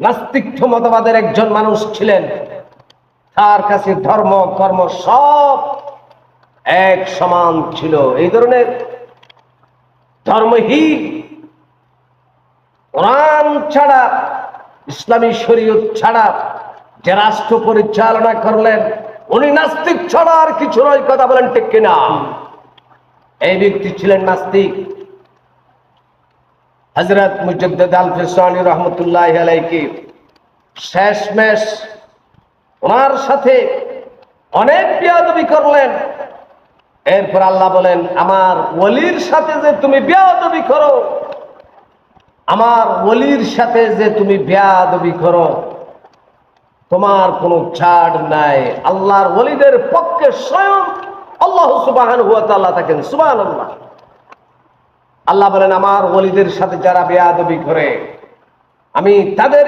নাস্তিক মতবাদের একজন মানুষ ছিলেন। তার কাছে ধর্ম কর্ম সব এক সমান ছিল। এই ধরনের ধর্মহীন, কোরআন ছাড়া, ইসলামী শরীয়ত ছাড়া যে রাষ্ট্র পরিচালনা করলেন, উনি নাস্তিক ছাড়া আর কিছু নয়। কথা বলেন ঠিক কিনা? এই ব্যক্তি ছিলেন নাস্তিক। হযরত মুজাদ্দিদ আল ফিসানি রহমতুল্লাহি আলাইহি শেষমেশ ওনার সাথে অনেক বেয়াদবি করলেন। এরপর আল্লাহ বলেন, আমার ওলির সাথে যে তুমি বেয়াদবি করো, আমার ওলির সাথে যে তুমি বেয়াদবি করো, তোমার কোনো ছাড় নাই। আল্লাহর ওলিদের পক্ষে স্বয়ং আল্লাহ সুবহানাহু ওয়া তাআলা থাকেন। সুবহানাল্লাহ। আল্লাহ বলেন, আমার ওলিদের সাথে যারা বেয়াদবি করে, আমি তাদের